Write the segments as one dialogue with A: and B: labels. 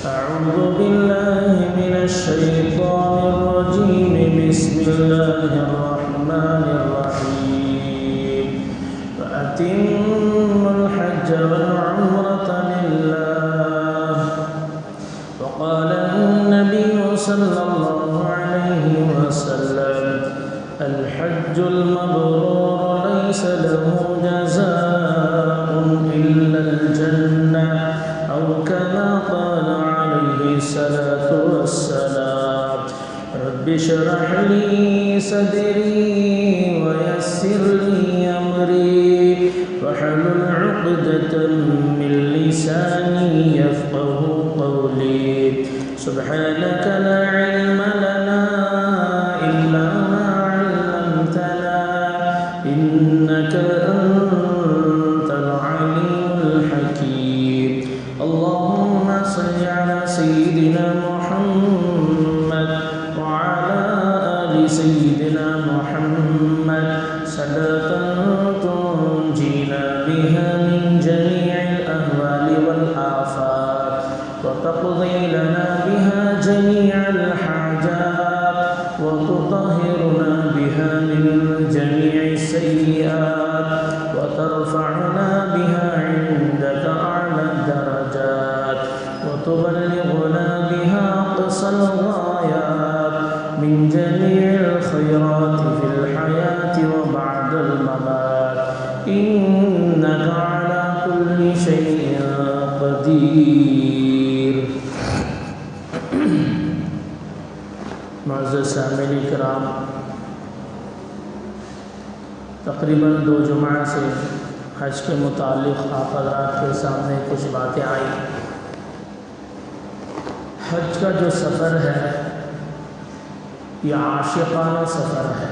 A: أعوذ بالله من الشيطان الرجيم. بسم الله الرحمن الرحيم. وأتموا الحج والعمرة لله. وقال النبي صلى الله عليه وسلم: الحج المبرور ليس له جزاء إلا الجنة، أو كما قال عليه الصلاة والسلام. رب اشرح لي صدري ويسر لي أمري واحلل عقدة من لساني يفقه قولي. سبحانك لا علم لنا إلا ما علمتنا إنك أنت العليم الحكيم. اللهم صل على سيدنا محمد وعلى آل سيدنا محمد صلاة تنجينا بها من جميع الأهوال والآفات، وتقضي لنا بها جميع الحاجات، وتطهرنا بها من جميع السيئات، وترفعنا بها عندك أعلى الدرجات، وتبلغنا بها أقصى الغايات من جميع الخيرات في الحياة وبعد الممات، إنك على كل شيء قدير. معزز سامعین کرام، تقریباً 2 جمعہ سے حج کے متعلق آپ حضرات کے سامنے کچھ باتیں آئیں. حج کا جو سفر ہے یہ عاشقانہ سفر ہے.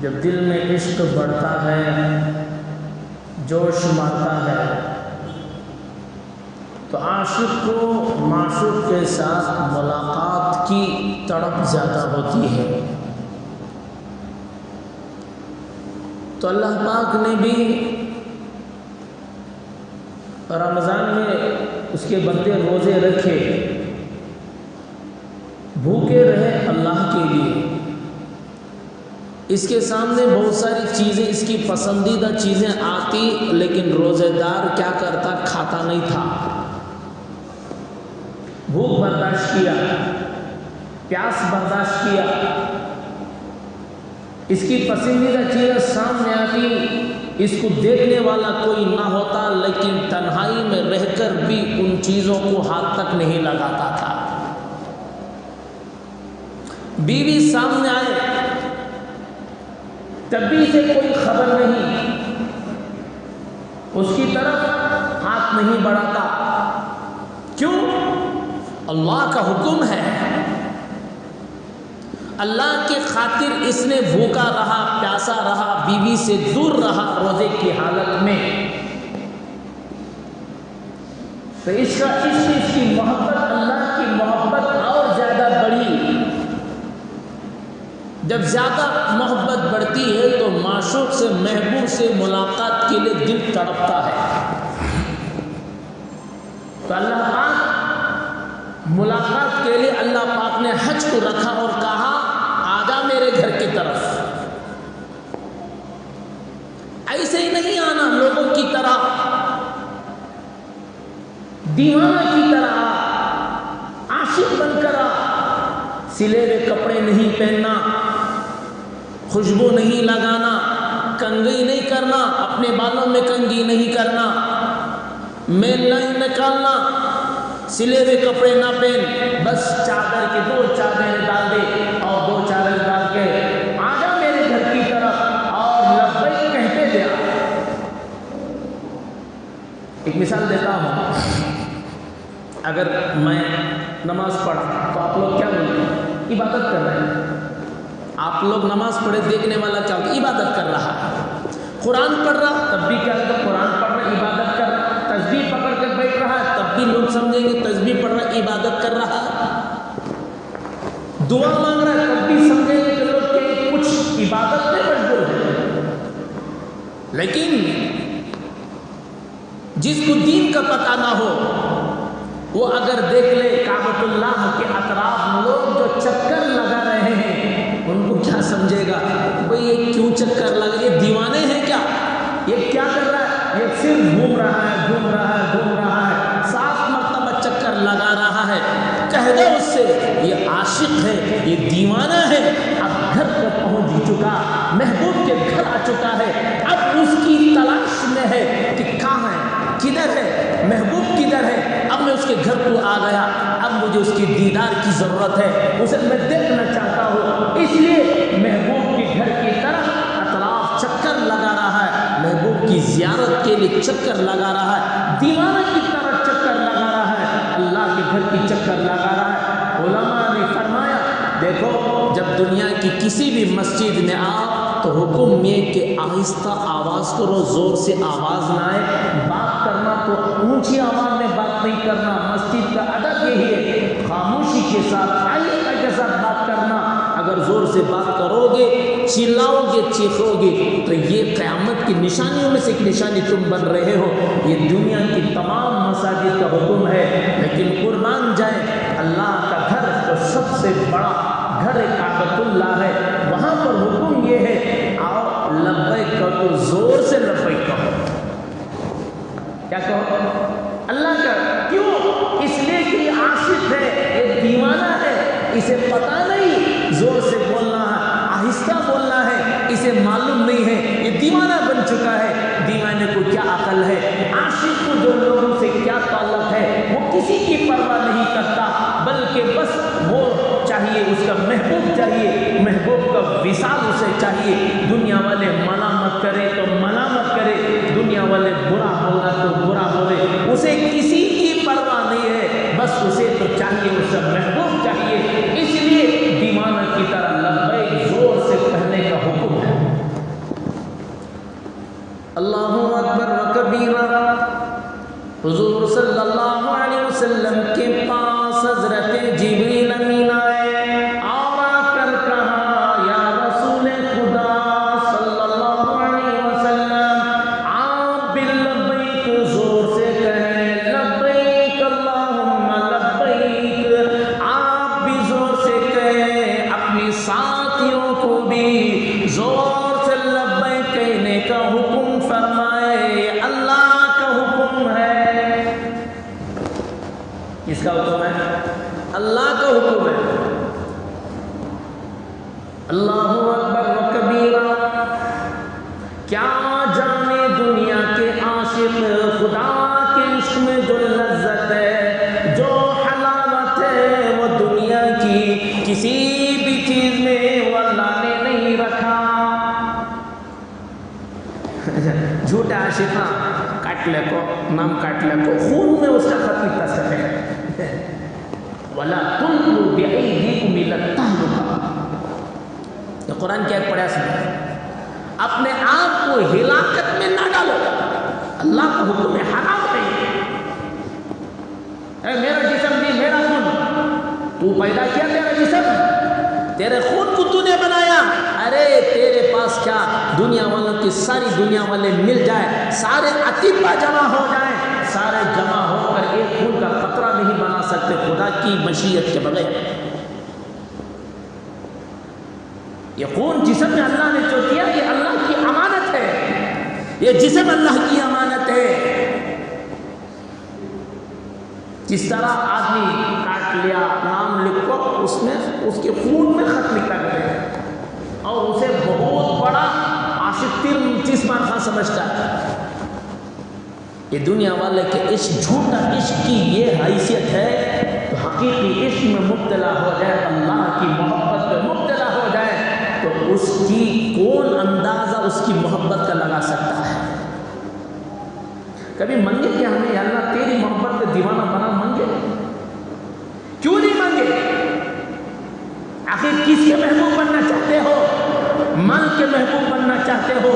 A: جب دل میں عشق بڑھتا ہے، جوش مارتا ہے، تو عاشق کو معشوق کے ساتھ ملاقات کی تڑپ زیادہ ہوتی ہے. تو اللہ پاک نے بھی رمضان میں اس کے بندے روزے رکھے، بھوکے رہے اللہ کے لیے. اس کے سامنے بہت ساری چیزیں، اس کی پسندیدہ چیزیں آتی، لیکن روزے دار کیا کرتا؟ کھاتا نہیں تھا. بھوک برداشت کیا، پیاس برداشت کیا. اس کی پسندیدہ چیزیں سامنے آتی، اس کو دیکھنے والا کوئی نہ ہوتا، لیکن تنہائی میں رہ کر بھی ان چیزوں کو ہاتھ تک نہیں لگاتا تھا. بیوی سامنے آئے تب بھی اسے کوئی خبر نہیں، اس کی طرف ہاتھ نہیں بڑھاتا. کیوں؟ اللہ کا حکم ہے. اللہ کے خاطر اس نے بھوکا رہا، پیاسا رہا، بیوی سے دور رہا روزے کی حالت میں. تو اس کا اس کی محبت، اللہ کی محبت اور زیادہ بڑھی. جب زیادہ محبت بڑھتی ہے تو معشوق سے، محبوب سے ملاقات کے لیے دل تڑپتا ہے. تو اللہ پاک ملاقات کے لیے اللہ پاک نے حج کو رکھا اور کہا آجا میرے گھر کی طرف. ایسے ہی نہیں آنا لوگوں کی طرح، دیوانہ کی طرح، عاشق بن کر آ. سلے ہوئے کپڑے نہیں پہننا، خوشبو نہیں لگانا، کنگھی نہیں کرنا، اپنے بالوں میں کنگھی نہیں کرنا، میل نہیں نکالنا، سلے ہوئے کپڑے نہ پہن. بس چادر کی 2 چادریں ڈال دے اور 2 چادر ڈال کے آجا میرے گھر کی طرف اور لبیک کہتے جا. ایک مثال دیتا ہوں. اگر میں نماز پڑھا تو آپ لوگ کیا بولتے ہیں؟ عبادت کر رہے ہیں. آپ لوگ نماز پڑھے، دیکھنے والا کیا ہوتا ہے؟ عبادت کر رہا ہے. قرآن پڑھ رہا تب بھی کیا ہوتا ہے؟ قرآن پڑھ رہا، عبادت کر رہا. تسبیح پکڑ کے بیٹھ رہا ہے تب بھی لوگ سمجھیں گے تسبیح پڑھ رہا، عبادت کر رہا. دعا مانگ رہا ہے تب بھی سمجھیں گے کہ لوگ کہ کچھ عبادت میں مشغول ہے. لیکن جس کو دین کا پتہ نہ ہو وہ اگر دیکھ لے کعبۃ اللہ کے اطراف لوگ جو چکر لگا رہے ہیں ان کو کیا سمجھے گا؟ بھئی یہ کیوں چکر لگا؟ یہ دیوانے ہیں کیا؟ یہ کیا کر رہا ہے؟ یہ صرف گھوم رہا ہے 7 مرتبہ چکر لگا رہا ہے۔ کہہ دو اس سے یہ عاشق ہے، یہ دیوانہ ہے، اب گھر پر پہنچ چکا، محبوب کے گھر آ چکا ہے، اب اس کی تلاش میں ہے کہ کہاں ہے، کدھر ہے، محبوب کدھر ہے۔ اب میں اس کے گھر کو آ گیا، اب مجھے اس کی دیدار کی ضرورت ہے، اسے میں دیکھنا چاہتا ہوں، اس لیے محبوب کے گھر کی طرف اطراف چکر لگا رہا ہے، محبوب کی زیارت کے لیے چکر لگا رہا ہے، دیوانہ کی طرح چکر لگا رہا ہے، اللہ کے گھر کی چکر لگا رہا ہے۔ علماء نے فرمایا دیکھو جب دنیا کی کسی بھی مسجد میں آؤ تو حکم یہ کہ آہستہ آواز کرو، زور سے آواز نہ آئے، بات کرنا تو اونچی آواز میں بات نہیں کرنا، مسجد کا ادب یہی ہے، خاموشی کے ساتھ آہستہ کے ساتھ بات کرنا۔ اگر زور سے بات کرو گے، چلاؤ گے، چیخو گے تو یہ قیامت کی نشانیوں میں سے ایک نشانی تم بن رہے ہو۔ یہ دنیا کی تمام مساجد کا حکم ہے، لیکن قربان جائے اللہ کا گھر تو سب سے بڑا گھر کعبۃ اللہ ہے، وہاں پر حکم یہ ہے آؤ لبیک کہو تو زور سے لبیک کہو۔ کیا کہو؟ اللہ کا کیوں؟ اس لیے کہ یہ عاشق ہے، یہ دیوانہ ہے، اسے پتہ نہیں زور سے بولنا ہے، آہستہ بولنا ہے، اسے معلوم نہیں ہے، یہ دیوانہ بن چکا ہے۔ دیوانے کو کیا عقل ہے؟ عاشق کو جو لوگوں سے کیا تعلق ہے وہ کسی کی پرواہ نہیں کرتا، بلکہ بس وہ چاہیے، اس کا محبوب چاہیے، محبوب کا وصال اسے چاہیے۔ دنیا والے ملامت کرے تو ملامت کرے، دنیا والے برا بولا تو برا بولے، اسے کسی کی پرواہ نہیں ہے، بس اسے تو چاہیے، اس کا محبوب چاہیے۔ اس لیے دیوانہ کی طرح لبیک زور سے کہنے کا حکم ہے۔ اللہ اکبر و کبیرہ۔ حضور صلی اللہ علیہ وسلم کے پاس حضرت جبریل امین آئے اور آ کر کہا یا رسول خدا صلی اللہ علیہ وسلم آپ بھی لبیک زور سے کہیں، لبیک اللہم لبیک، آپ بھی زور سے کہیں، اپنی ساتھیوں کو بھی زور سے لبیک کہنے کا حکم فرمائے۔ اللہ کا حکم ہے۔ کس کا حکم ہے؟ اللہ کا حکم ہے۔ اللہ اکبر و کبیرہ۔ کیا جانے دنیا کے عاشق خدا کے عشق میں جو لذت ہے، جو حلاوت ہے، وہ دنیا کی کسی بھی چیز میں وہ اللہ نے نہیں رکھا۔ جھوٹے عاشق کاٹ لے کو، نام کاٹ لے کو، خون میں اس کا خط لکھتا سکے وَلَا تُلْقُوا بِأَيْدِيكُمْ إِلَى التَّهْلُكَةِ۔ یہ قرآن کی ایک پڑھا سنے، اپنے آپ کو ہلاکت میں نہ ڈالو، اللہ کا حکم ہے، حرام نہیں۔ اے میرا جسم دی، میرا خون، تو پیدا کیا تیرا جسم، تیرے خون کو تو نے بنایا۔ ارے تیرے پاس کیا، دنیا والوں کی ساری دنیا والے مل جائے، سارے اطباء جمع ہو جائیں، سارے جمع ہو کر ایک خون کا قطرہ نہیں بنا سکتے خدا کی مشیت کے بغیر۔ یہ خون جسم میں اللہ نے جو دیا یہ اللہ کی امانت ہے، یہ جسم اللہ کی امانت ہے۔ جس طرح آدمی کاٹ لیا، نام لکھو، اس میں اس کے خون میں خط لکھا گیا ہے اور اسے بہت بڑا عاشق تیسمان خان سمجھتا ہے۔ یہ دنیا والے کے عشق، جھوٹا عشق کی یہ حیثیت ہے، تو حقیقی عشق میں مبتلا ہو جائے، اللہ کی محبت میں مبتلا ہو جائے تو اس کی کون اندازہ اس کی محبت کا لگا سکتا ہے۔ کبھی منگے کہ ہمیں یا اللہ تیری محبت کا دیوانہ بنا، منگے؟ کیوں نہیں منگے؟ آخر کس کے محبوب بننا چاہتے ہو؟ مال کے محبوب بننا چاہتے ہو،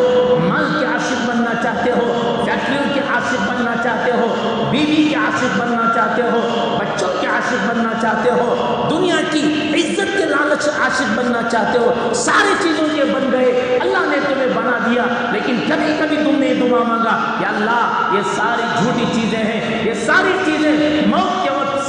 A: مال کے عاشق بننا چاہتے ہو، فیکٹریوں کے عاشق بننا چاہتے ہو، بیوی کے عاشق بننا چاہتے ہو، بچوں کے عاشق بننا چاہتے ہو، دنیا کی عزت کے لالچ عاشق بننا چاہتے ہو، ساری چیزوں کے بن گئے، اللہ نے تمہیں بنا دیا، لیکن کبھی کبھی تم نے دعا مانگا یا اللہ یہ ساری جھوٹی چیزیں ہیں، یہ ساری چیزیں موت کے وقت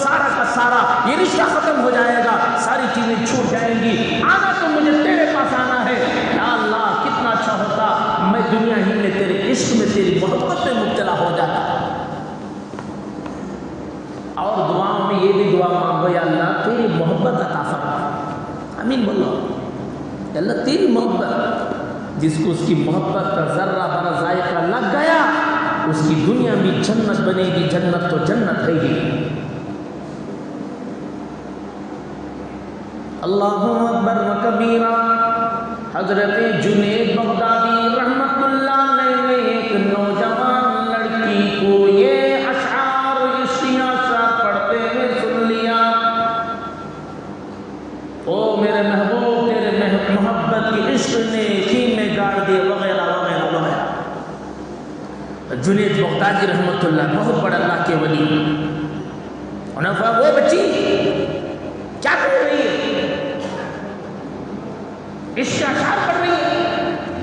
A: سارا یہ رشتہ ختم ہو جائے گا، ساری چیزیں چھوٹ جائیں گی، آنا تو مجھے تیرے پاس آنا ہے۔ یا اللہ کتنا اچھا ہوتا میں دنیا ہی میں تیرے عشق میں تیری محبت میں مبتلا ہو جاتا۔ اور دعاؤں میں یہ بھی دعا مانگو، یا اللہ تیری محبت عطا فرما، آمین بولو۔ یا اللہ تیری محبت، جس کو اس کی محبت کا ذرہ برا ذائقہ لگ گیا اس کی دنیا میں جنت بنے گی، جنت تو جنت ہے ہی۔ اللہ اکبر و کبیرہ۔ حضرت جنید بغدادی رحمت اللہ علیہ نے ایک نوجوان لڑکی کو یہ اشعار پڑھتے ہوئے سن لیا، او میرے محبوب تیرے محبت کی عشق نے خیمے گاڑ دیے وغیرہ وغیرہ وغیرہ۔ جنید بغدادی رحمت اللہ بہت بڑا اللہ کے ولی، انہوں نے کہا وہ بچی کیا کر رہی ہے؟ عشق اشعار پڑھ رہی ہے،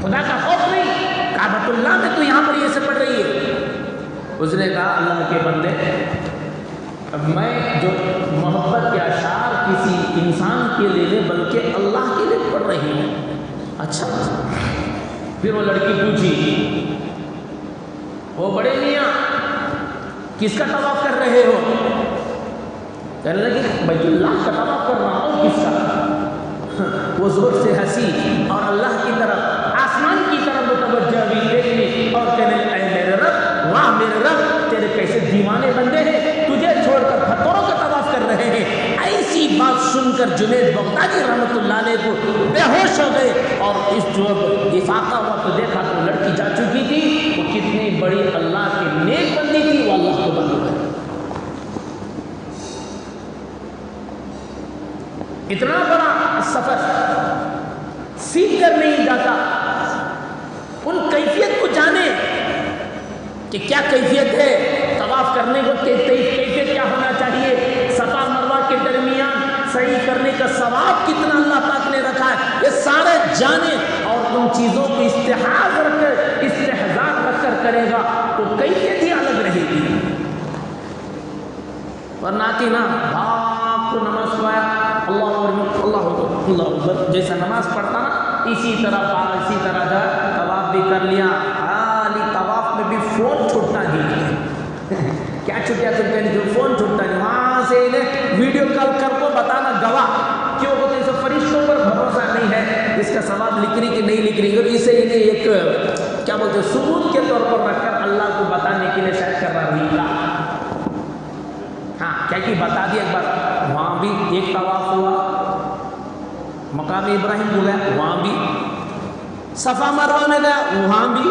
A: خدا کا خوف نہیں، کعبۃ اللہ میں تو یہاں پر یہ سے پڑھ رہی ہے۔ اس نے کہا اللہ کے بندے، میں جو محبت کے اشعار کسی انسان کے لیے نہیں بلکہ اللہ کے لیے پڑھ رہی ہوں۔ اچھا، پھر وہ لڑکی پوچھی، وہ بڑے میاں کس کا طواف کر رہے ہو؟ کہنے لگی بیت اللہ کا طواف کر رہا ہوں۔ کس کا؟ وہ زور سے ہنسی اور اللہ کی طرف آسمان کی طرف متوجہ ہوئی دیکھنی اور کہنے اے میرے رب، واہ میرے رب تیرے کیسے دیوانے بندے ہیں، تجھے چھوڑ کر پتھروں کا طواف کر رہے ہیں۔ ایسی بات سن کر جنید بغدادی رحمت اللہ علیہ کو بے ہوش ہو گئے، اور اس جو افاقہ ہوا تو دیکھا تو لڑکی جا چکی تھی، وہ کتنی بڑی اللہ کی نیک بندی تھی، وہ اللہ کو بندی ہے۔ اتنا بڑا سفر سیکھ کر نہیں جاتا، ان کیفیت کو جانے کہ کیا کیفیت ہے طواف کرنے کو، کیفیت کیا ہونا چاہیے، صفا مروہ کے درمیان صحیح کرنے کا ثواب کتنا اللہ پاک نے رکھا ہے، یہ سارے جانے اور ان چیزوں کو استحضار رکھ کر کرے گا تو کیفیت ہی الگ رہے گی۔ ورنہ کی نا بھاگ کو نماز پڑھایا اللہ اکبر جیسا نماز پڑھتا نا اسی طرح جا طواف بھی کر لیا، خالی طواف میں بھی فون چھوٹتا نہیں۔ کیا چھٹیا تم کہنے جو فون چھوٹتا نہیں، وہاں سے انہیں ویڈیو کال کر کو بتانا گواہ کیوں ہوتے ہیں، سب فرشتوں پر بھروسہ نہیں ہے اس کا ثواب لکھنے کی نہیں لکھنے کی، اسے انہیں ایک کیا بولتے ہیں ثبوت کے طور پر رکھ کر اللہ کو بتانے کے لیے شاید کر رہا نہیں تھا۔ ہاں کیا کہ بتا دیا ایک بار، وہاں بھی ایک طواف ہوا، مقام ابراہیم کو گیا وہاں بھی، صفا مروہ میں گیا وہاں بھی،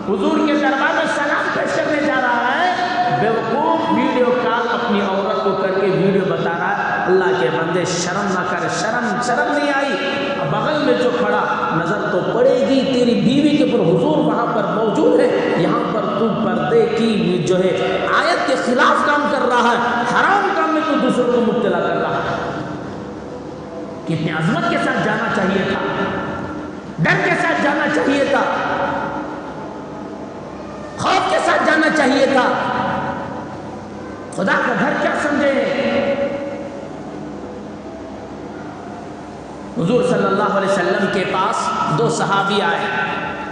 A: حضور کے دربار میں سلام پیش کرنے جا رہا ہے، بیوقوف ویڈیو کال اپنی عورت کو کر کے ویڈیو بتا رہا ہے۔ اللہ کے بندے شرم نہ کر، شرم نہیں آئی، بغل میں جو کھڑا نظر تو پڑے گی تیری بیوی کے پر، حضور وہاں پر موجود ہے، یہاں پر تو پردے کی جو ہے آیت کے خلاف کام کر رہا ہے، حرام کام میں تو دوسروں کو مبتلا کر رہا ہے۔ کتنی عظمت کے ساتھ جانا چاہیے تھا، ڈر کے ساتھ جانا چاہیے تھا، خوف کے ساتھ جانا چاہیے تھا۔ خدا کا گھر کیا سمجھے؟ حضور صلی اللہ علیہ وسلم کے پاس دو صحابی آئے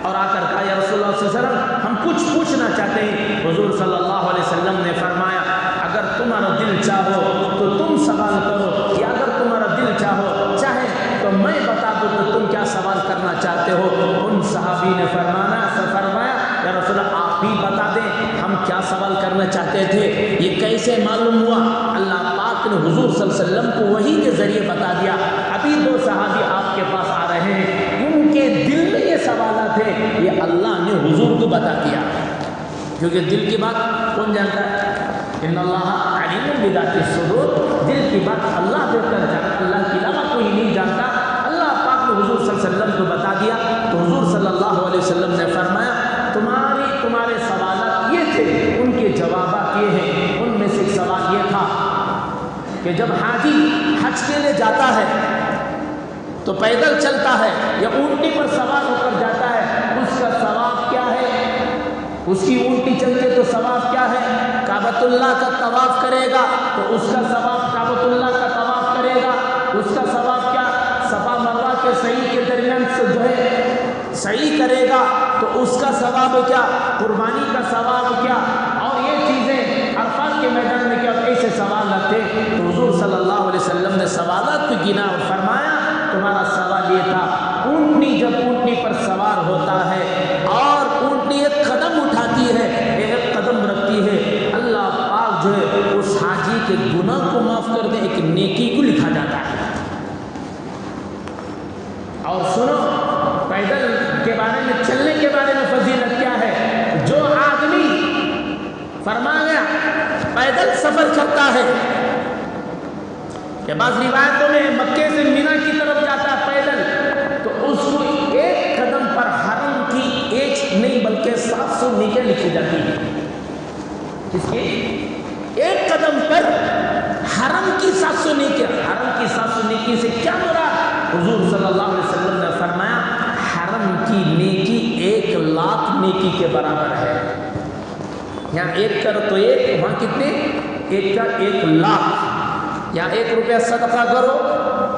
A: اور آ کر کہا یا رسول اللہ صلی اللہ علیہ وسلم ہم کچھ پوچھنا چاہتے ہیں۔ حضور صلی اللہ علیہ وسلم نے فرمایا اگر تمہارا دل چاہو تو تم سوال کرو، یا اگر تمہارا دل چاہے تو میں بتا دوں تو تم کیا سوال کرنا چاہتے ہو۔ ان صحابی نے فرمایا یا رسول اللہ آپ بھی بتا دیں ہم کیا سوال کرنا چاہتے تھے۔ یہ کیسے معلوم ہوا؟ اللہ پاک نے حضور صلی اللہ علیہ وسلم کو وحی کے ذریعے بتا دیا۔ ابھی دو صحابی آپ کے پاس آ رہے ہیں، ان کے دل میں یہ سوالات ہیں، یہ اللہ نے حضور کو بتا دیا، کیونکہ دل کی بات کون جانتا ہے؟ ان اللہ علیم بذات الصدور، دل کی بات اللہ بہتر جانتا، اللہ کے علاوہ کوئی نہیں جانتا۔ اللہ پاک نے حضور صلی اللہ علیہ وسلم کو بتا دیا تو حضور صلی اللہ علیہ وسلم نے فرمایا تمہارے سوالات یہ تھے، ان کے جوابات یہ ہیں۔ ان میں سے ایک سوال یہ تھا کہ جب حاجی حج کے لیے جاتا ہے تو پیدل چلتا ہے یا اونٹی پر سوار ہو کر جاتا ہے، اس کا ثواب کیا ہے؟ اس کی اونٹی چلتے تو ثواب کیا ہے؟ کعبۃ اللہ کا طواف کرے گا تو اس کا ثواب، کعبۃ اللہ کا طواف کرے گا اس کا ثواب کیا؟ صفا مروہ کے سعی کے درمیان سے جو ہے سعی کرے گا تو اس کا ثواب کیا؟ قربانی کا ثواب کیا؟ اور یہ چیزیں عرفات کے میدان میں کیا کیسے سوال رکھتے تو حضور صلی اللہ علیہ وسلم نے سوالات کو گنا اور فرمایا تمہارا سوال یہ تھا، اونٹنی جب اونٹنی پر سوار ہوتا ہے اور اونٹنی ایک قدم اٹھاتی ہے ایک قدم رکھتی ہے، اللہ پاک جو ہے اس حاجی کے گناہ کو معاف کر دے، ایک نیکی کو لکھا جاتا ہے۔ اور سنو پیدل کے بارے میں، چلنے کے بارے میں فضیلت کیا ہے؟ جو آدمی فرمایا پیدل سفر کرتا ہے، کہ بعض روایتوں میں مکے سے مینا کی طرف جاتا ہے پیدل، تو اس کو ایک قدم پر حرم کی ایک نہیں بلکہ 700 نیکیاں لکھی جاتی ہیں۔ کس کی؟ ایک قدم پر حرم کی 700 نیکیاں۔ حرم کی 700 نیکی سے کیا مراد؟ حضور صلی اللہ علیہ وسلم نے فرمایا حرم کی نیکی 1,00,000 نیکی کے برابر ہے۔ یہاں ایک کرو تو ایک، وہاں کتنے؟ ایک کا 1,00,000۔ یہاں 1 روپیہ صدقہ کرو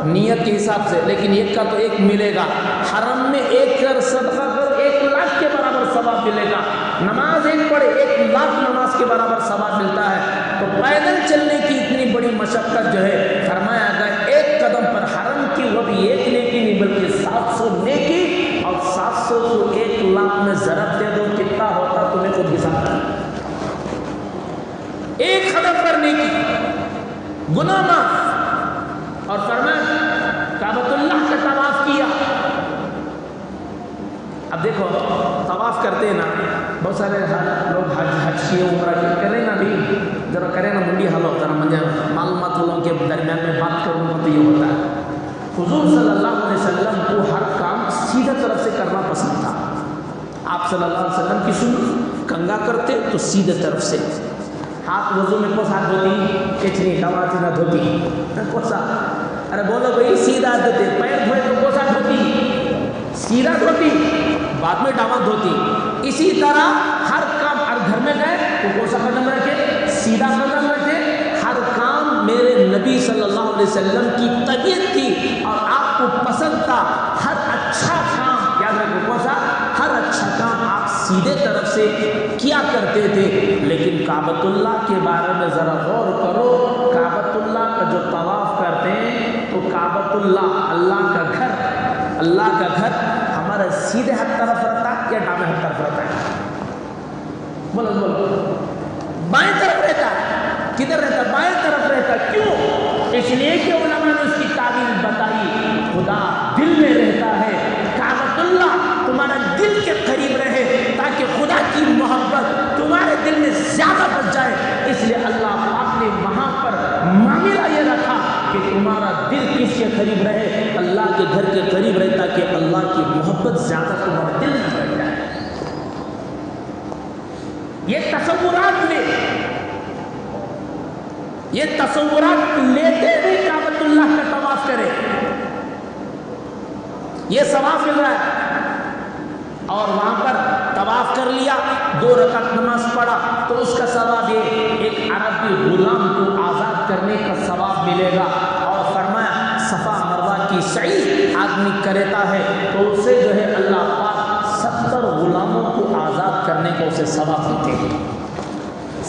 A: نیت کے حساب سے، لیکن ایک کا تو ایک ملے گا۔ حرم میں 1 کر صدقہ کرو 1,00,000 کے برابر ثواب ملے گا۔ نماز ایک پڑھے 1,00,000 نماز کے برابر ثواب ملتا ہے۔ تو پیدل چلنے کی اتنی بڑی مشقت جو ہے، فرمایا اگر ایک قدم پر حرم کی وہ بھی ایک نیکی نہیں بلکہ 700 نیکی، اور 700 کو 1,00,000 میں ضرب دے دو کتنا ہوتا تمہیں خود حساب کرنا۔ ایک قدم پر نیکی، گناہ معاف۔ اور فرمایا کعبۃ اللہ کا طواف کیا۔ اب دیکھو طواف کرتے ہیں نا، بہت سارے لوگ حج کیے عمرہ کیے، کریں نا بھی ذرا کریں نا منڈی حلو، ذرا مجھے معلومات والوں کے درمیان میں بات کروں گا تو یہ ہوتا ہے حضور صلی اللہ علیہ وسلم کو ہر کام سیدھا طرف سے کرنا پسند تھا۔ آپ صلی اللہ علیہ وسلم کی سنت، کنگا کرتے تو سیدھے طرف سے، ہاتھ وضو میں کوس ہاتھ دھوتی، کچنی ڈواتی نہ دھوتی، کوسا ارے بولو بھائی سیدھا دھوتے، پیر دھوئے تو کوسا دھوتی، سیدھا دھوتی، بعد میں ڈاوا دھوتی۔ اسی طرح ہر کام، ہر گھر میں گئے تو کوسا قدم رکھے، سیدھا قدم رکھے۔ ہر کام میرے نبی صلی اللہ علیہ وسلم کی طبیعت تھی اور آپ کو پسند تھا، ہر اچھا کام یاد رکھو کوسا، ہر اچھا کام آپ سیدھے طرف سے کیا کرتے تھے۔ لیکن کعبۃ اللہ کے بارے میں ذرا غور کرو، کعبۃ اللہ کا جو طواف کرتے ہیں تو کعبۃ اللہ، اللہ کا گھر ہمارا سیدھے ہاتھ طرف رہتا ہے یا ڈامے ہاتھ طرف رہتا ہے؟ بولو بائیں طرف رہتا ہے۔ کدھر رہتا ہے؟ بائیں طرف رہتا ہے۔ کیوں؟ اس لیے کہ علماء نے اس کی تعبیر بتائی، خدا دل میں رہتا ہے، کعبۃ اللہ تمہارا دل کے قریب رہے تاکہ خدا کی محبت تمہارے دل میں زیادہ بچ جائے۔ اس لیے اللہ پاک نے وہاں پر معاملہ یہ رکھا کہ تمہارا دل کس کے قریب رہے؟ اللہ کے گھر کے قریب رہے تاکہ اللہ کی محبت زیادہ تمہارے دل میں بڑھ جائے۔ یہ تصورات لیتے ہوئے کعبۃ اللہ کا طواف کرے، یہ ثواب مل رہا ہے۔ اور وہاں پر طواف کر لیا، 2 رکعت نماز پڑھا تو اس کا ثواب یہ ایک عربی غلام کو آزاد کرنے کا ثواب ملے گا۔ اور فرمایا صفا مروہ کی سعی آدمی کرتا ہے تو اس سے جو ہے اللہ پاک 70 غلاموں کو آزاد کرنے کو اسے ثواب دیتے ہیں۔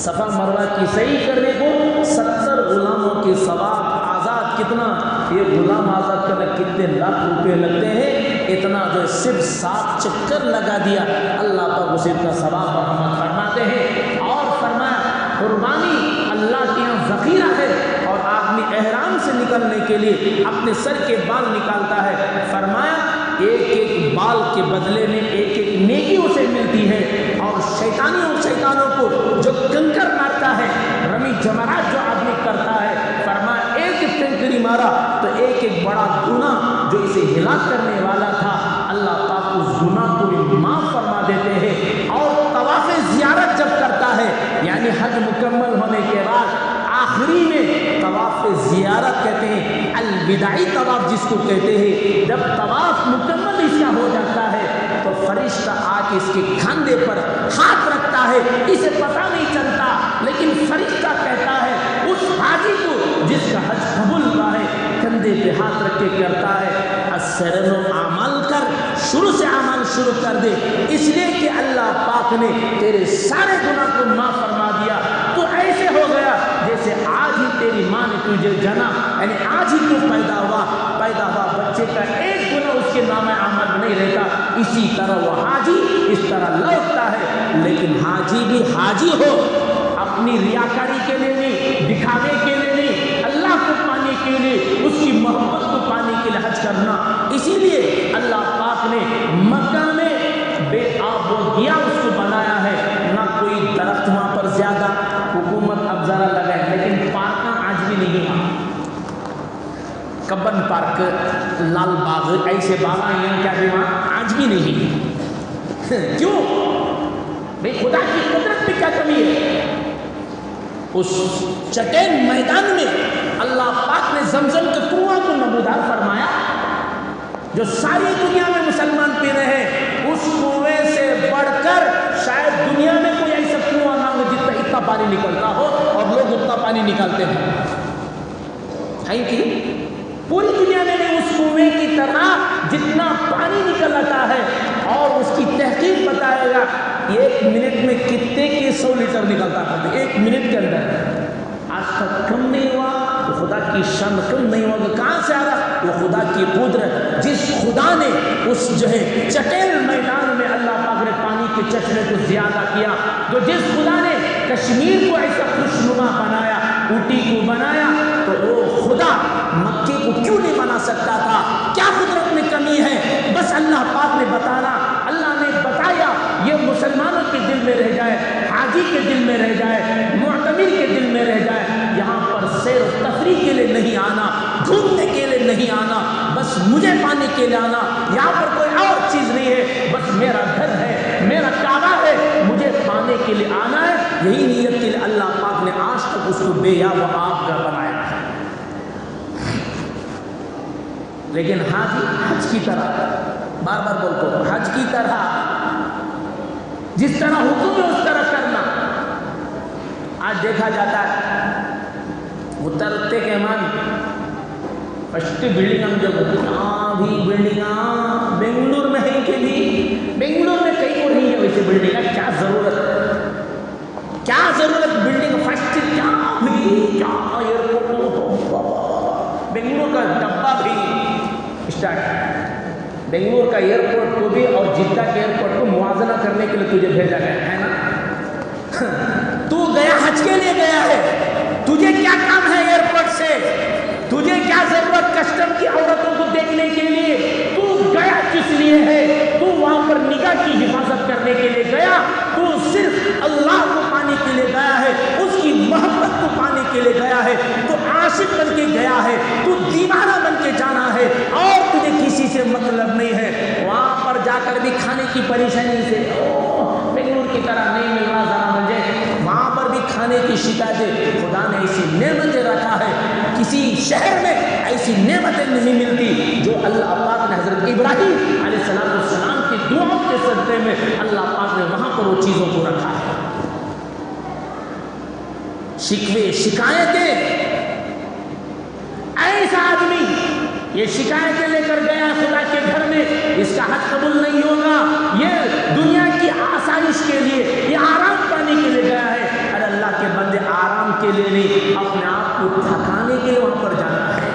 A: صفا مروہ کی سعی کرنے کو 70 غلاموں کے ثواب، آزاد کتنا؟ یہ غلام آزاد کرنے کتنے لاکھ روپے لگتے ہیں، اتنا جو صرف 7 چکر لگا دیا اللہ پاک اسے اتنا ثواب رحمت فرماتے ہیں۔ اور فرمایا قربانی اللہ کے یہاں ذخیرہ ہے، اور آدمی احرام سے نکلنے کے لیے اپنے سر کے بال نکالتا ہے، فرمایا ایک ایک بال کے بدلے میں ایک ایک نیکی اسے ملتی ہے۔ اور شیطانوں کو جو کنکر مارتا ہے، رمی جمرات جو آدمی کرتا ہے، فرمایا ایک کنکری مارا تو ایک ایک بڑا گناہ جو اسے ہلاک کرنے والا تھا اللہ پاک اس گناہ کو بھی معاف فرما دیتے ہیں۔ اور طواف زیارت جب کرتا ہے، یعنی حج مکمل ہونے کے بعد آخری میں طواف زیارت کہتے ہیں، الوداعی طواف جس کو کہتے ہیں، جب طواف مکمل اس کا ہو جاتا ہے تو فرشتہ آ کے اس کے کھاندے پر ہاتھ رکھتا ہے، اسے پتہ نہیں چلتا لیکن فرشتہ کہتا ہے اس حاجی کو جس کا حج قبول ہوا ہے، کندھے پہ ہاتھ رکھ کے کرتا ہے السرن اعمال کر، شروع سے اعمال شروع کر دے، اس لیے کہ اللہ پاک نے تیرے سارے گناہ کو معاف فرما دیا۔ تو ایسے ہو گیا جیسے آج ہی تیری ماں نے تجھے جنا، یعنی آج ہی تو پیدا ہوا بچے کا ایک گناہ اس کے نام اعمال نہیں رہتا، اسی طرح وہ حاجی اس طرح لوٹتا ہے۔ لیکن حاجی بھی حاجی ہو، اپنی ریاکاری کے لیے نہیں، دکھاوے کے لیے نہیں، اللہ کو پانے کے لیے، اس کی محبت کو پانے کے لیے حج کرنا۔ اسی لیے اللہ پاک نے مکہ میں بے آب و گیا اس کو بنایا ہے، نہ کوئی درخت وہاں پر زیادہ، حکومت اب ذرا لگائے، لیکن پارکاں آج بھی نہیں ہیں۔ کبن پارک، لال باغ، ایسے باغ ہیں کیا بھی وہاں آج بھی نہیں۔ کیوں بھئی خدا کی قدرت میں کیا کمی ہے؟ اس چٹین میدان میں اللہ پاک نے زمزم کے کنواں کو نمودار فرمایا، جو ساری دنیا میں مسلمان پی رہے ہیں، اس کنویں سے بڑھ کر شاید دنیا میں کوئی ایسا کنواں نہ ہو جتنا اتنا پانی نکلتا ہو اور لوگ اتنا پانی نکالتے ہیں۔ کہ پوری دنیا میں نہیں اس کنویں کی طرح جتنا پانی نکل آتا ہے، اور اس کی تحقیق بتائے گا ایک منٹ میں کتنے کے 100 لیٹر نکلتا ہے، ایک منٹ کے اندر۔ آج تک کم نہیں ہوا تو خدا کی شان کم نہیں ہوا، تو کہاں سے آ رہا؟ وہ خدا کی قدرت، جس خدا نے اس جو ہے چٹیل میدان میں اللہ پاک نے پانی کے چشمے کو زیادہ کیا، تو جس خدا نے کشمیر کو ایسا خوشنما بنایا، اوٹی کو بنایا، تو وہ خدا مکے کو کیوں نہیں بنا سکتا تھا؟ کیا قدرت میں کمی ہے؟ بس اللہ پاک نے بتانا، اللہ نے بتایا، یہ مسلمانوں کے دل میں رہ جائے، حاجی کے دل میں رہ جائے، معتمر کے دل میں رہ جائے۔ یہاں پر سیر و تفریح کے لیے نہیں آنا، گھومنے کے لیے نہیں آنا، بس مجھے پانے کے لیے آنا۔ یہاں پر کوئی اور چیز نہیں ہے، بس میرا گھر ہے، میرا کعبہ ہے، مجھے پانے کے لیے آنا ہے۔ یہی نیت کے لیے اللہ پاک نے آج تک اس کو بے یا و آب کا بنایا ہے۔ لیکن حاجی حج کی طرح، بار بار بولتا ہوں، حج کی طرح جس طرح حکم ہے اس طرح کرنا۔ آج دیکھا جاتا ہے اترتے کے من فسٹ بلڈنگ ہم جب بھی بلڈنگاں بنگلور میں ہے کہ بھی بنگلور میں کہیں اور نہیں ہے ویسے بلڈنگ کا، کیا ضرورت، کیا ضرورت بلڈنگ فسٹ، کیا بھی کیا بنگلور کا ڈبہ بھی اسٹارٹ، بنگلور کا ایئرپورٹ کو بھی اور جدہ کے ایئرپورٹ کو موازنہ کرنے کے لیے تجھے بھیجا گیا ہے نا۔ تو گیا حج کے لیے گیا ہے، تجھے کیا کام ہے ایئرپورٹ سے؟ تجھے کیا ضرورت کسٹم کی عورتوں کو دیکھنے کے لیے؟ تو گیا کس لیے ہے؟ تو وہاں پر نگاہ کی حفاظت کرنے کے لیے گیا، تو صرف اللہ کو پانے کے لیے گیا ہے، اس کی محبت کو پانے کے لیے گیا ہے، تو عاشق بن کے گیا ہے، تو دیوانہ بن کے جانا ہے، اور تجھے کسی سے مطلب نہیں ہے۔ وہاں پر جا کر بھی کھانے کی پریشانی سے بنگلور کی طرح نہیں مل رہا ذرا مجھے، وہاں پر بھی کھانے کی شکایتیں۔ خدا نے ایسی نعمتیں رکھا ہے، کسی شہر میں ایسی نعمتیں نہیں ملتی جو اللہ پاک نے حضرت ابراہیم علیہ السلام کی دعاؤں کے صدقے میں اللہ پاک نے وہاں پر وہ چیزوں کو رکھا ہے۔ شکوے شکایتیں، ایسا آدمی یہ شکایتیں لے کر گیا خدا کے گھر میں، اس کا حج قبول نہیں ہوگا، یہ دنیا کی آسائش کے لیے، یہ آرام پانے کے لیے گیا ہے۔ ارے اللہ کے بندے، آرام کے لیے نہیں، اپنے آپ کو تھکانے کے لیے وہاں پر جانا ہے۔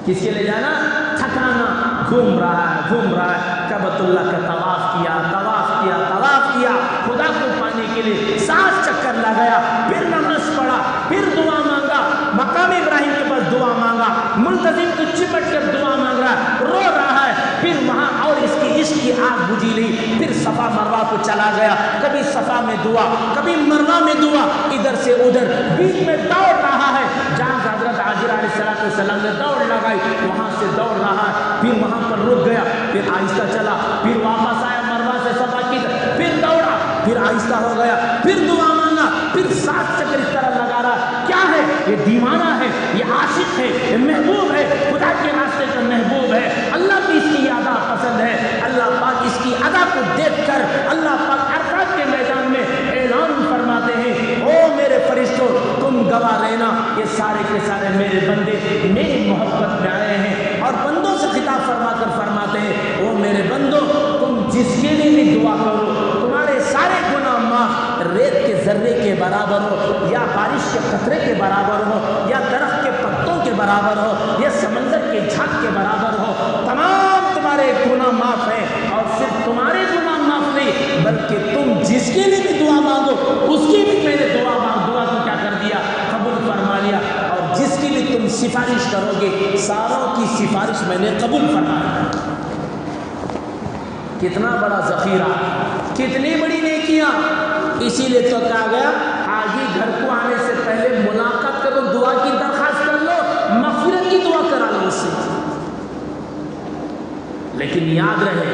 A: کس کے لیے جانا؟ تھکانا۔ گھوم رہا ہے کعبۃ اللہ کا طواف کیا، خدا کو پانے کے لیے 7 چکر لگایا، پھر نماز پڑھا، پھر دعا مانگا، مقام ابراہیم کے پاس دعا مانگا، ملتزم کو چپٹ کر دعا مانگ رہا ہے، رو رہا ہے، پھر وہاں اور اس کی عشق کی آگ بجھی نہیں، پھر صفا مروہ کو چلا گیا، کبھی صفا میں دعا، کبھی مروہ میں دعا، ادھر سے ادھر، بیچ میں دوڑ رہا ہے، جہاں حضرت حاجر علیہ السلام نے دوڑ لگائی، وہاں سے دوڑ رہا ہے، پھر وہاں پر رک گیا، پھر آہستہ چلا، پھر واپس آیا مروہ سے صفا کی، پھر دوڑا، پھر آہستہ ہو گیا، پھر دعا مانگا، پھر 7 چکر اس طرح لگا رہا۔ کیا ہے یہ؟ دیوانہ ہے، یہ عاشق ہے، یہ محبوب ہے، خدا کے راستے کا محبوب ہے، اللہ کی اس کی ادا پسند ہے۔ اللہ پاک اس کی ادا کو دیکھ کر اللہ پاک عرفات کے میدان میں اعلان فرماتے ہیں، او کو تم گواہ رہنا یہ سارے کے سارے میرے بندے میری محبت میں آئے ہیں۔ اور بندوں سے خطاب فرما کر فرماتے ہیں وہ میرے بندوں تم جس کے لیے بھی دعا کرو تمہارے سارے گناہ معاف، ریت کے ذرے کے برابر ہو یا بارش کے قطرے کے برابر ہو یا درخت کے پتوں کے برابر ہو یا سمندر کے جھاگ کے برابر ہو، تمام تمہارے گناہ معاف ہیں۔ اور صرف تمہارے گناہ معاف نہیں بلکہ تم جس کے لیے بھی دعا مانگو اس کی بھی میں نے دعا کو کیا کر دیا، قبول فرما لیا۔ اور جس کی بھی تم سفارش کرو گے ساروں کی سفارش میں نے قبول فرما لیا۔ کتنا بڑا ذخیرہ، کتنی بڑی نیکیاں، اسی لیے تو کہا گیا حاجی گھر کو آنے سے پہلے ملاقات کرو، دعا کی درخواست کر لو، مغفرت کی دعا کرا لو اس سے۔ لیکن یاد رہے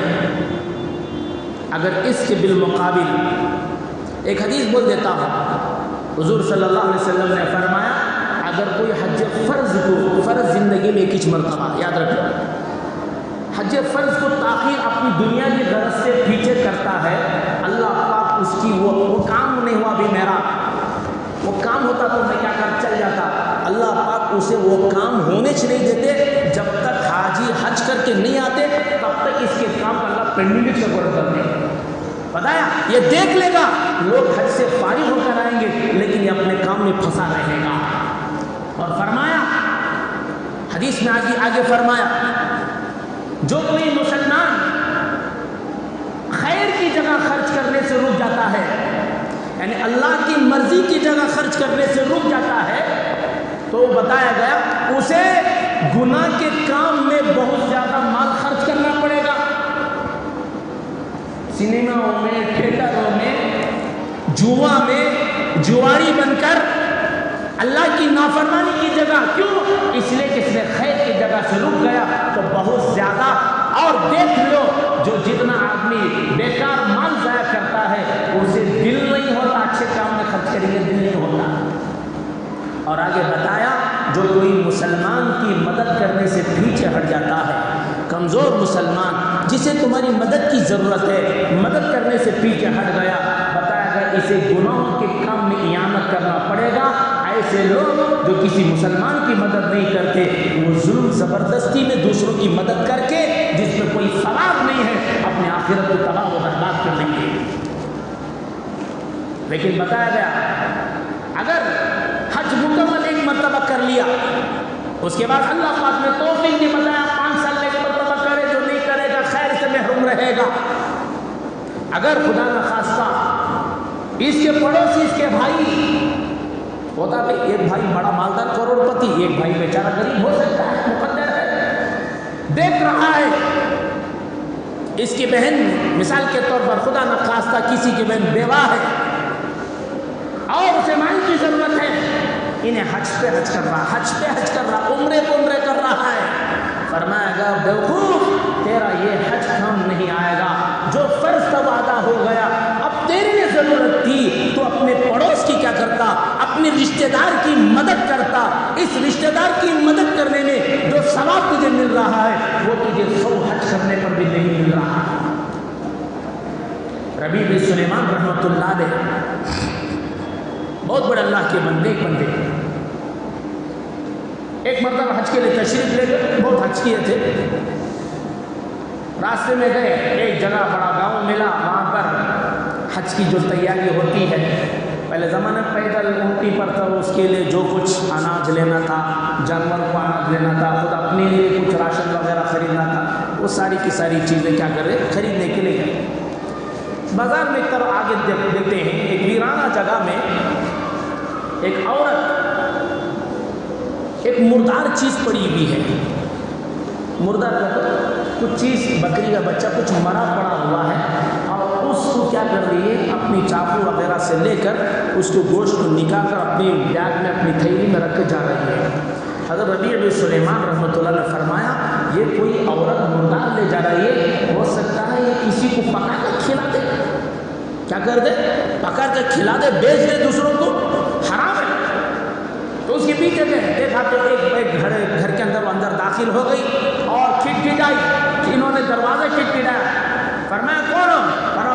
A: اگر اس کے بالمقابل ایک حدیث بول دیتا ہوں، حضور صلی اللہ علیہ وسلم نے فرمایا اگر کوئی حج فرض زندگی میں کچھ مرتبہ یاد رکھو، حج فرض کو تاخیر اپنی دنیا کی غرض سے پیچھے کرتا ہے، اللہ پاک اس کی وہ کام نہیں ہوا بھی میرا، وہ کام ہوتا تو میں کیا کر چل جاتا، اللہ پاک اسے وہ کام ہونے سے نہیں دیتے، جب تک حاجی حج کر کے نہیں آتے تب تک اس کے کام اللہ پینڈنگ سے غور کرتے ہیں۔ بتایا یہ دیکھ لے گا لوگ حج سے فارغ ہو کر آئیں گے لیکن یہ اپنے کام میں پھنسا رہے گا۔ اور فرمایا حدیث میں آگے فرمایا جو کوئی مسلمان خیر کی جگہ خرچ کرنے سے رک جاتا ہے، یعنی اللہ کی مرضی کی جگہ خرچ کرنے سے رک جاتا ہے، تو بتایا گیا اسے گناہ کے کام میں بہت زیادہ مال خرچ کرنا پڑے گا۔ سنیماؤں میں، تھیٹروں میں، جوا میں جواری بن کر اللہ کی نافرمانی کی جگہ، کیوں؟ اس لیے کہ اس نے خیر کی جگہ سے رک گیا تو بہت زیادہ۔ اور دیکھ لو جو جتنا آدمی بیکار مال ضائع کرتا ہے اسے دل نہیں ہوتا اچھے کام میں خرچ کریں گے، دل نہیں ہوتا۔ اور آگے بتایا جو کوئی مسلمان کی مدد کرنے سے پیچھے ہٹ جاتا ہے، کمزور مسلمان جسے تمہاری مدد کی ضرورت ہے مدد کرنے سے پیچھے ہٹ گیا، بتایا گیا اسے گناہوں کے کام میں اعانت کرنا پڑے گا۔ ایسے لوگ جو کسی مسلمان کی مدد نہیں کرتے وہ ظلم زبردستی میں دوسروں کی مدد کر کے جس میں کوئی ثواب نہیں ہے اپنے آخرت کو تباہ و برباد کر لیں گے۔ لیکن بتایا گیا اگر حج مکمل ایک مرتبہ کر لیا اس کے بعد اللہ پاک نے توفیق نے بتایا 5 سال میں ایک مرتبہ کرے، جو نہیں کرے گا خیر سے محروم رہے گا۔ اگر خدا نخواستہ اس کے پڑوسی اس کے بھائی ہوتا کہ ایک بھائی بڑا مالدار کروڑ پتی، ایک بھائی بیچارہ غریب ہو سکتا ہے، مقدر ہے، دیکھ رہا ہے اس کی بہن مثال کے طور پر خدا نخواستہ کسی کی بہن بیوہ ہے اور اسے مال کی ضرورت ہے، انہیں حج پہ حج کر رہا، عمرے پہ عمرے کر رہا ہے، فرمایا گا بیوقوف تیرا یہ حج کام نہیں آئے گا، جو فرض تب ادا ہو گیا، اب تیری یہ ضرورت تھی تو اپنے پڑوس کی کیا کرتا، اپنے رشتہ دار کی مدد کرتا، اس رشتہ دار کی مدد کرنے میں جو ثواب تجھے مل رہا ہے وہ تجھے 100 حج کرنے پر بھی نہیں مل رہا۔ ربیع بن سلیمان رحمۃ اللہ علیہ بہت بڑے اللہ کے بندے ایک مرتبہ حج کے لیے تشریف لے گئے، بہت حج کیے تھے، راستے میں گئے ایک جگہ بڑا گاؤں ملا، وہاں پر حج کی جو تیاری ہوتی ہے، پہلے زمانے میں پیدل اونٹی پر تھا، اس کے لیے جو کچھ اناج لینا تھا، جانور کو اناج لینا تھا، خود اپنے لیے کچھ راشن وغیرہ خریدنا تھا، وہ ساری کی ساری چیزیں کیا کرے خریدنے کے لیے گئے۔ بازار میں ایک طرف آگے دیکھتے ہیں ایک ویرانہ جگہ میں ایک عورت ایک مردار چیز پڑی ہوئی ہے، مردار کچھ چیز بکری کا بچہ کچھ مرا پڑا ہوا ہے اور اس کو کیا کر رہی ہے اپنی چاقو وغیرہ سے لے کر اس کو گوشت کو نکال کر اپنی بیگ میں اپنی تھیلی میں رکھ کے جا رہی ہے۔ حضرت ربیع بن سلیمان رحمۃ اللہ نے فرمایا یہ کوئی عورت مردار لے جا رہی ہے، ہو سکتا ہے یہ کسی کو پکا کر کھلا دے، کیا کر دے پکا کر کھلا دے، بیچ دے دوسروں کو، حرام ہے۔ تو اس کے پیچھے دیکھا تو ایک گھر کے اندر داخل ہو گئی اور کھٹکھٹائی، انہوں نے دروازے کھٹکھٹایا، فرمایا کون ہو؟ فرمایا